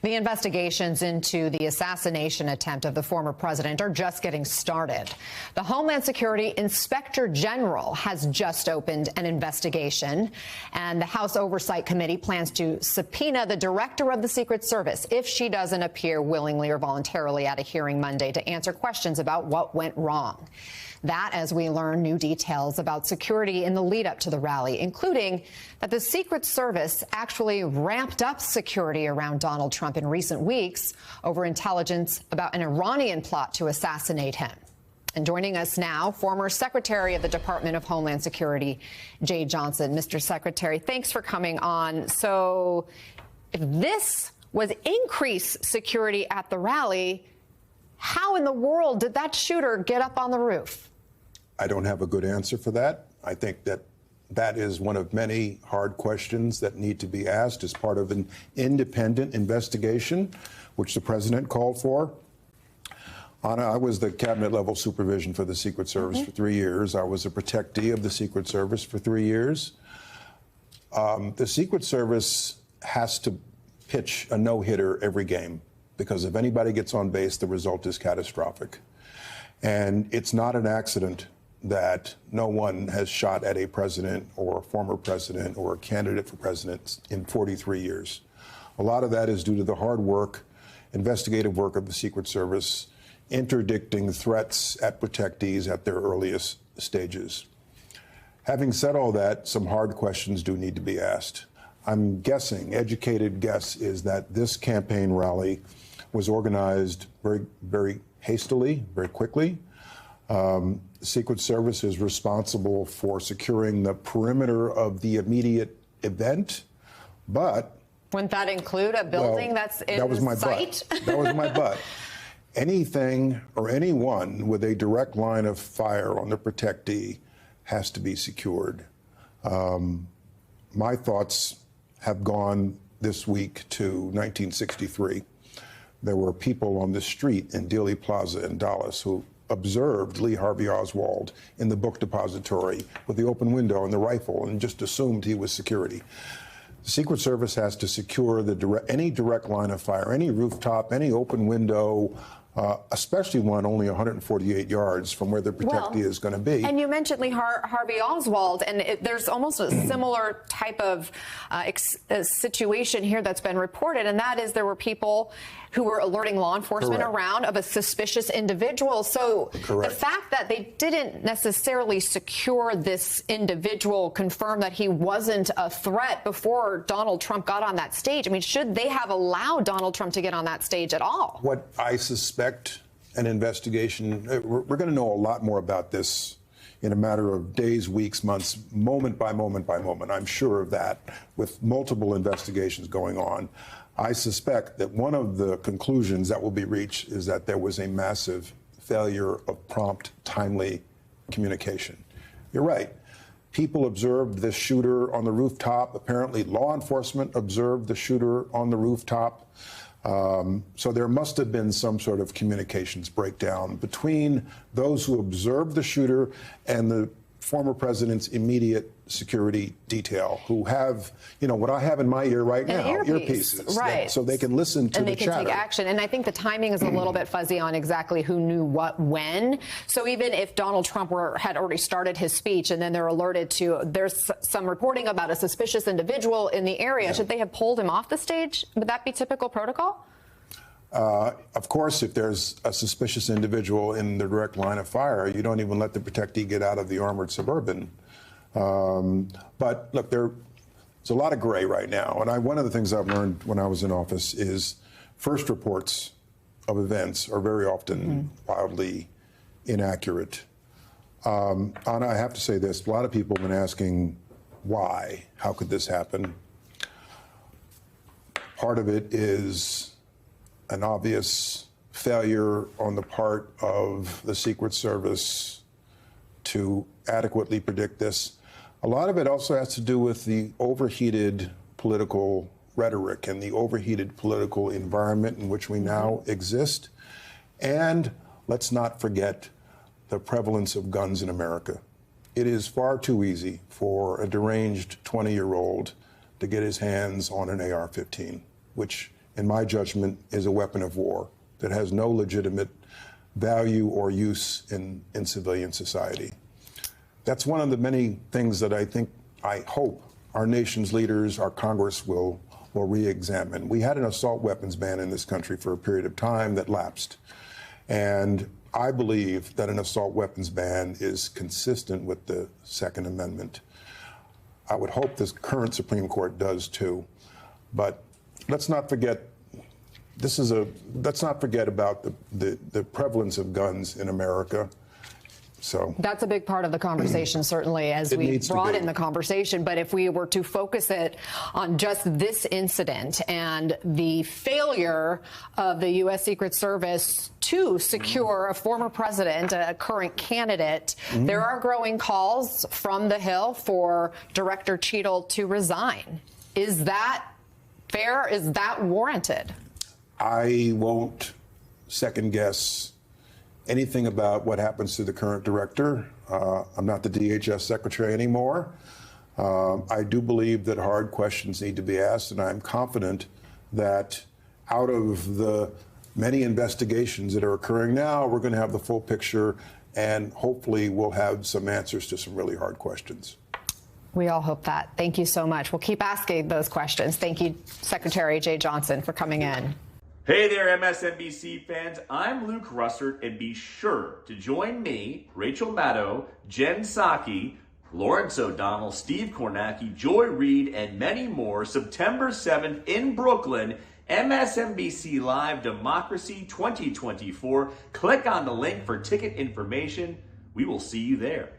The investigations into the assassination attempt of the former president are just getting started. The Homeland Security Inspector General has just opened an investigation, and the House Oversight Committee plans to subpoena the director of the Secret Service if she doesn't appear willingly or voluntarily at a hearing Monday to answer questions about what went wrong. That as we learn new details about security in the lead up to the rally, including that the Secret Service actually ramped up security around Donald Trump in recent weeks over intelligence about an Iranian plot to assassinate him. And joining us now, former Secretary of the Department of Homeland Security, Jeh Johnson. Mr. Secretary, thanks for coming on. So if this was increased security at the rally, how in the world did that shooter get up on the roof? I don't have a good answer for that. I think that is one of many hard questions that need to be asked as part of an independent investigation, which the president called for. Anna, I was the cabinet level supervision for the Secret Service for 3 years. I was a protectee of the Secret Service for 3 years. The Secret Service has to pitch a no-hitter every game, because if anybody gets on base, the result is catastrophic. And it's not an accident that no one has shot at a president or a former president or a candidate for president in 43 years. A lot of that is due to the hard work, investigative work of the Secret Service, interdicting threats at protectees at their earliest stages. Having said all that, some hard questions do need to be asked. I'm guessing, educated guess is that this campaign rally was organized very, very hastily, very quickly. The Secret Service is responsible for securing the perimeter of the immediate event, but... Wouldn't that include a building that's in the site? That was my but. Anything or anyone with a direct line of fire on the protectee has to be secured. My thoughts have gone this week to 1963. There were people on the street in Dealey Plaza in Dallas who observed Lee Harvey Oswald in the book depository with the open window and the rifle and just assumed he was security. The Secret Service has to secure any direct line of fire, any rooftop, any open window, especially one only 148 yards from where the protectee is going to be. And you mentioned Lee Harvey Oswald, and there's almost a similar type of situation here that's been reported, and that is there were people who were alerting law enforcement around of a suspicious individual. So the fact that they didn't necessarily secure this individual, confirm that he wasn't a threat before Donald Trump got on that stage, I mean, should they have allowed Donald Trump to get on that stage at all? What I suspect an investigation, we're going to know a lot more about this in a matter of days, weeks, months, moment by moment by moment. I'm sure of that, with multiple investigations going on. I suspect that one of the conclusions that will be reached is that there was a massive failure of prompt, timely communication. You're right. People observed the shooter on the rooftop. Apparently, law enforcement observed the shooter on the rooftop. So there must have been some sort of communications breakdown between those who observed the shooter and the former president's immediate security detail, who have, you know, what I have in my ear right now, earpieces, right? So they can listen to the chatter. And they can take action. And I think the timing is a little bit fuzzy on exactly who knew what when. So even if Donald Trump had already started his speech and then they're alerted to there's some reporting about a suspicious individual in the area, should they have pulled him off the stage? Would that be typical protocol? Of course, if there's a suspicious individual in the direct line of fire, you don't even let the protectee get out of the armored Suburban. But look, there's a lot of gray right now. And one of the things I've learned when I was in office is first reports of events are very often wildly inaccurate. Anna, I have to say this. A lot of people have been asking why, how could this happen? Part of it is an obvious failure on the part of the Secret Service to adequately predict this. A lot of it also has to do with the overheated political rhetoric and the overheated political environment in which we now exist. And let's not forget the prevalence of guns in America. It is far too easy for a deranged 20-year-old to get his hands on an AR-15, which in my judgment, is a weapon of war that has no legitimate value or use in civilian society. That's one of the many things that I hope our nation's leaders, our Congress will re-examine. We had an assault weapons ban in this country for a period of time that lapsed. And I believe that an assault weapons ban is consistent with the Second Amendment. I would hope this current Supreme Court does too. But let's not forget, let's not forget about the prevalence of guns in America. So that's a big part of the conversation, certainly, as we broaden the conversation. But if we were to focus it on just this incident and the failure of the U.S. Secret Service to secure a former president, a current candidate, there are growing calls from the Hill for Director Cheadle to resign. Is that fair? Is that warranted? I won't second guess anything about what happens to the current director. I'm not the DHS secretary anymore. I do believe that hard questions need to be asked, and I'm confident that out of the many investigations that are occurring now, we're going to have the full picture, and hopefully we'll have some answers to some really hard questions. We all hope that. Thank you so much. We'll keep asking those questions. Thank you, Secretary Jeh Johnson, for coming in. Hey there, MSNBC fans. I'm Luke Russert, and be sure to join me, Rachel Maddow, Jen Psaki, Lawrence O'Donnell, Steve Kornacki, Joy Reid, and many more September 7th in Brooklyn, MSNBC Live Democracy 2024. Click on the link for ticket information. We will see you there.